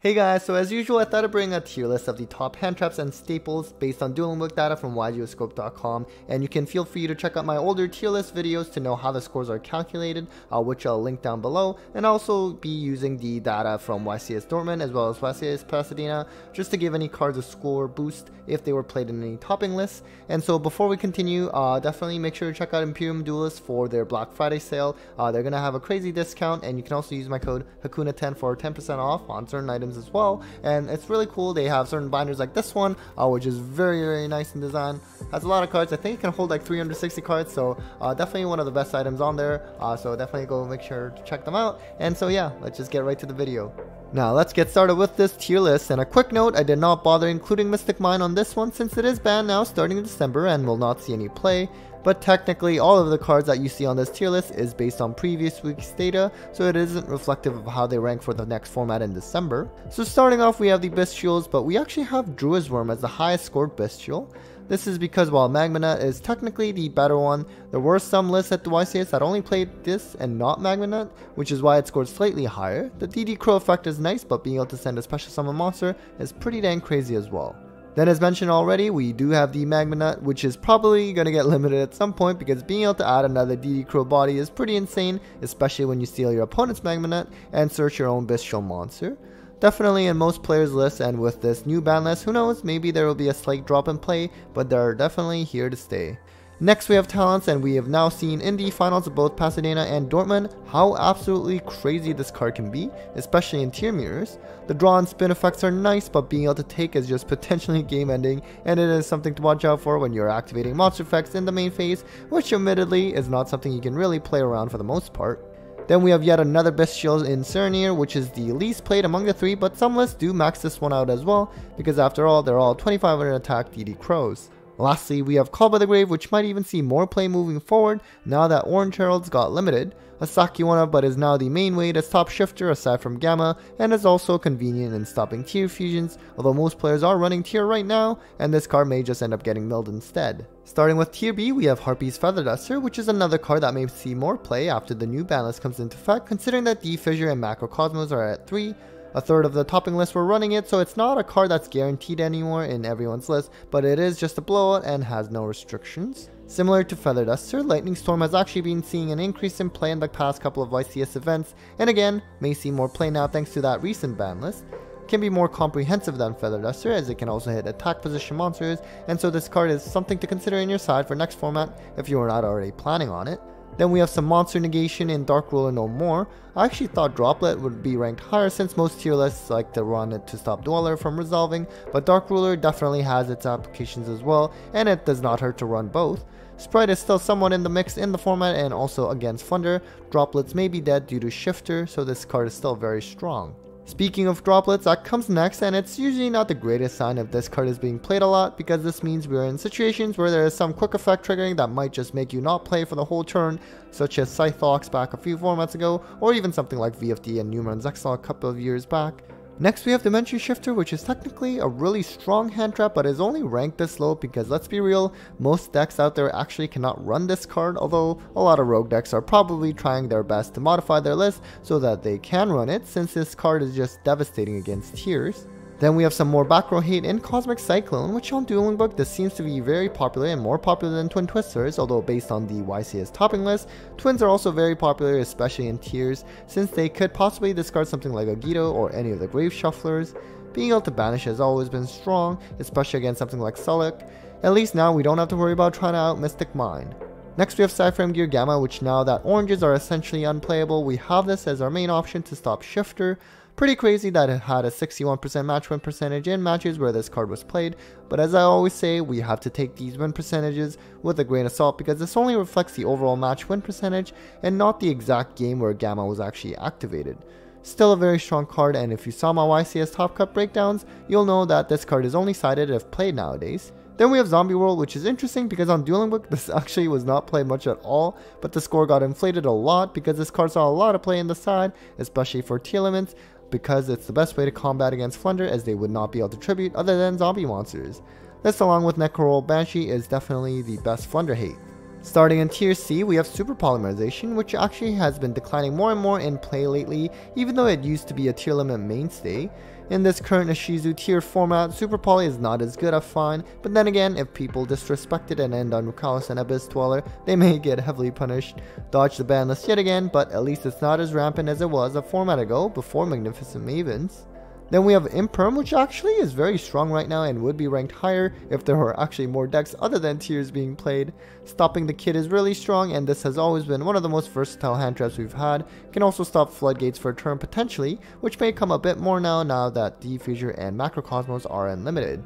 Hey guys, so as usual I thought I'd bring a tier list of the top hand traps and staples based on Dueling Book data from YCS.com, and you can feel free to check out my older tier list videos to know how the scores are calculated, which I'll link down below, and also be using the data from YCS Dortmund as well as YCS Pasadena just to give any cards a score boost if they were played in any topping lists. And so before we continue, definitely make sure to check out Imperium Duelist for their Black Friday sale. They're gonna have a crazy discount, and you can also use my code Hakuna10 for 10% off on certain items as well. And it's really cool. They have certain binders like this one, which is very nice in design. Has a lot of cards. I think it can hold like 360 cards, so definitely one of the best items on there. So definitely go make sure to check them out. And so yeah, let's just get right to the video. Now let's get started with this tier list, and a quick note, I did not bother including Mystic Mine on this one since it is banned now starting in December and will not see any play. But technically all of the cards that you see on this tier list is based on previous week's data, so it isn't reflective of how they rank for the next format in December. So starting off we have the Bestials, but we actually have Druid's Worm as the highest scored Bestial. This is because while Magmanut is technically the better one, there were some lists at the YCS that only played this and not Magmanut, which is why it scored slightly higher. The DD Crow effect is nice, but being able to send a special summon monster is pretty dang crazy as well. Then as mentioned already, we do have the Magmanut, which is probably going to get limited at some point because being able to add another DD Crow body is pretty insane, especially when you steal your opponent's Magmanut and search your own Bestial monster. Definitely in most players' lists, and with this new ban list, who knows, maybe there will be a slight drop in play, but they're definitely here to stay. Next we have Talents, and we have now seen in the finals of both Pasadena and Dortmund how absolutely crazy this card can be, especially in tier mirrors. The draw and spin effects are nice, but being able to take is just potentially game ending, and it is something to watch out for when you're activating monster effects in the main phase, which admittedly is not something you can really play around for the most part. Then we have yet another Bestial in Serenir, which is the least played among the three, but some lists do max this one out as well, because after all, they're all 2500 attack DD Crows. Lastly, we have Call by the Grave, which might even see more play moving forward now that Orange Heralds got limited. A Sakiwana, but is now the main way to stop Shifter aside from Gamma, and is also convenient in stopping tier fusions, although most players are running tier right now, and this card may just end up getting milled instead. Starting with tier B, we have Harpy's Feather Duster, which is another card that may see more play after the new ban list comes into effect, considering that D-Fissure and Macrocosmos are at 3. A third of the topping list were running it, so it's not a card that's guaranteed anymore in everyone's list, but it is just a blowout and has no restrictions. Similar to Feather Duster, Lightning Storm has actually been seeing an increase in play in the past couple of YCS events, and again, may see more play now thanks to that recent ban list. It can be more comprehensive than Feather Duster, as it can also hit attack position monsters, and so this card is something to consider in your side for next format if you are not already planning on it. Then we have some monster negation in Dark Ruler No More. I actually thought Droplet would be ranked higher since most tier lists like to run it to stop Dweller from resolving, but Dark Ruler definitely has its applications as well, and it does not hurt to run both. Sprite is still somewhat in the mix in the format, and also against Thunder. Droplets may be dead due to Shifter, so this card is still very strong. Speaking of droplets, that comes next, and it's usually not the greatest sign if this card is being played a lot, because this means we are in situations where there is some quick effect triggering that might just make you not play for the whole turn, such as Scythox back a few formats ago, or even something like VFD and Numeron's Exile a couple of years back. Next we have Dimension Shifter, which is technically a really strong hand trap, but is only ranked this low because, let's be real, most decks out there actually cannot run this card, although a lot of rogue decks are probably trying their best to modify their list so that they can run it, since this card is just devastating against tiers. Then we have some more back row hate in Cosmic Cyclone, which on Dueling Book this seems to be very popular and more popular than Twin Twisters, although based on the YCS topping list, twins are also very popular, especially in tiers, since they could possibly discard something like Agito or any of the Grave Shufflers. Being able to banish has always been strong, especially against something like Sullick. At least now we don't have to worry about trying to out Mystic Mine. Next we have Cyframe Gear Gamma, which now that oranges are essentially unplayable, we have this as our main option to stop Shifter. Pretty crazy that it had a 61% match win percentage in matches where this card was played, but as I always say, we have to take these win percentages with a grain of salt because this only reflects the overall match win percentage and not the exact game where Gamma was actually activated. Still a very strong card, and if you saw my YCS Top Cut breakdowns, you'll know that this card is only sided if played nowadays. Then we have Zombie World, which is interesting because on Dueling Book this actually was not played much at all, but the score got inflated a lot because this card saw a lot of play in the side, especially for tier limits, because it's the best way to combat against Flunder, as they would not be able to tribute other than zombie monsters. This, along with Necroral Banshee, is definitely the best Flunder hate. Starting in Tier C, we have Super Polymerization, which actually has been declining more and more in play lately, even though it used to be a tier limit mainstay. In this current Ishizu tier format, Super Poly is not as good, I find, but then again, if people disrespect it and end on Rukalis and Abyss Dweller, they may get heavily punished. Dodge the ban list yet again, but at least it's not as rampant as it was a format ago, before Magnificent Mavens. Then we have Imperm, which actually is very strong right now and would be ranked higher if there were actually more decks other than tiers being played. Stopping the Kid is really strong, and this has always been one of the most versatile hand traps we've had. Can also stop Floodgates for a turn potentially, which may come a bit more now that Diffuser and Macrocosmos are unlimited.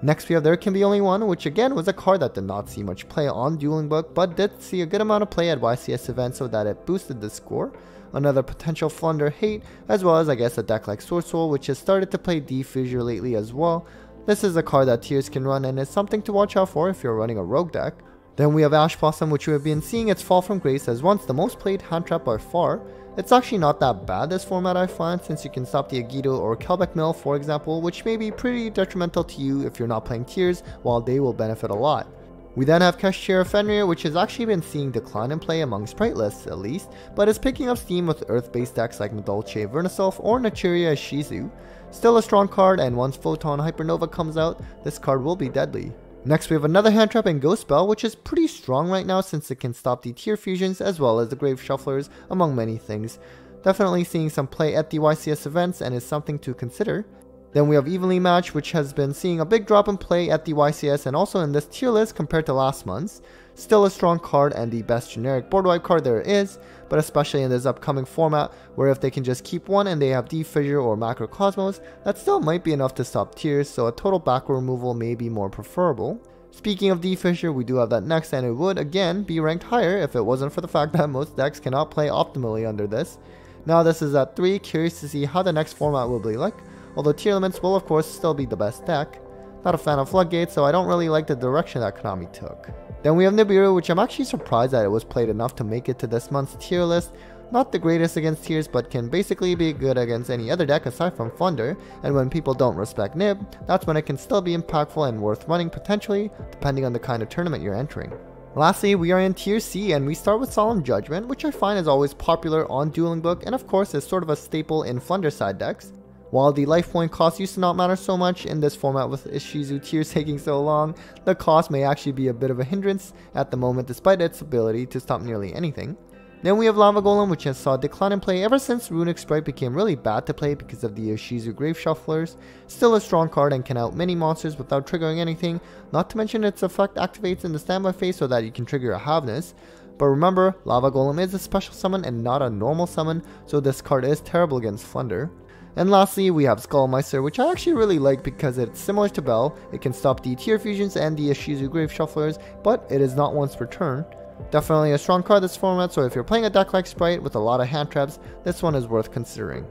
Next we have There Can Be Only One, which again was a card that did not see much play on Dueling Book, but did see a good amount of play at YCS events so that it boosted the score. Another potential Flunder hate, as well as I guess a deck like Sword Soul, which has started to play Diffuser lately as well. This is a card that tiers can run and is something to watch out for if you're running a rogue deck. Then we have Ash Blossom, which we have been seeing its fall from grace as once the most played hand trap by far. It's actually not that bad this format I find, since you can stop the Agido or Kelbeck Mill for example, which may be pretty detrimental to you if you're not playing tiers, while they will benefit a lot. We then have Keshira Fenrir, which has actually been seeing decline in play among sprite lists at least, but is picking up steam with earth-based decks like Madolche Vernisylph or Naturia Shizu. Still a strong card, and once Photon Hypernova comes out, this card will be deadly. Next we have another hand trap in Ghost Bell, which is pretty strong right now since it can stop the tier fusions as well as the Grave Shufflers among many things. Definitely seeing some play at the YCS events and is something to consider. Then we have Evenly Match, which has been seeing a big drop in play at the YCS and also in this tier list compared to last month's. Still a strong card and the best generic board wipe card there is, but especially in this upcoming format where if they can just keep one and they have Diffuser or Macrocosmos, that still might be enough to stop tiers, so a total backrow removal may be more preferable. Speaking of Diffuser, we do have that next, and it would again be ranked higher if it wasn't for the fact that most decks cannot play optimally under this. Now this is at 3, curious to see how the next format will be like. Although tier limits will of course still be the best deck. Not a fan of Floodgates, so I don't really like the direction that Konami took. Then we have Nibiru, which I'm actually surprised that it was played enough to make it to this month's tier list. Not the greatest against tiers, but can basically be good against any other deck aside from Flunder, and when people don't respect Nib, that's when it can still be impactful and worth running potentially, depending on the kind of tournament you're entering. Lastly, we are in Tier C, and we start with Solemn Judgment, which I find is always popular on Dueling Book, and of course is sort of a staple in Flunder side decks. While the life point cost used to not matter so much in this format with Ishizu tiers taking so long, the cost may actually be a bit of a hindrance at the moment despite its ability to stop nearly anything. Then we have Lava Golem, which has saw a decline in play ever since Runic Sprite became really bad to play because of the Ishizu Grave Shufflers. Still a strong card and can out many monsters without triggering anything, not to mention its effect activates in the standby phase so that you can trigger a Havness. But remember, Lava Golem is a special summon and not a normal summon, so this card is terrible against Flunder. And lastly, we have Skullmeister, which I actually really like because it's similar to Bell. It can stop the tier fusions and the Ishizu Grave Shufflers, but it is not once per turn. Definitely a strong card this format, so if you're playing a deck like Sprite with a lot of hand traps, this one is worth considering.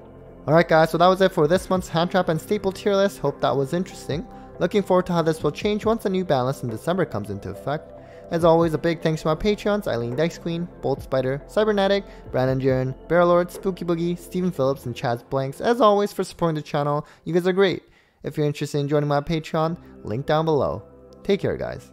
Alright guys, so that was it for this month's hand trap and staple tier list. Hope that was interesting. Looking forward to how this will change once the new ban list in December comes into effect. As always, a big thanks to my Patreons, Eileen Dice Queen, Bolt Spider, Cybernetic, Brandon Jaren, Barrelord, Spooky Boogie, Steven Phillips, and Chaz Blanks, as always, for supporting the channel. You guys are great. If you're interested in joining my Patreon, link down below. Take care, guys.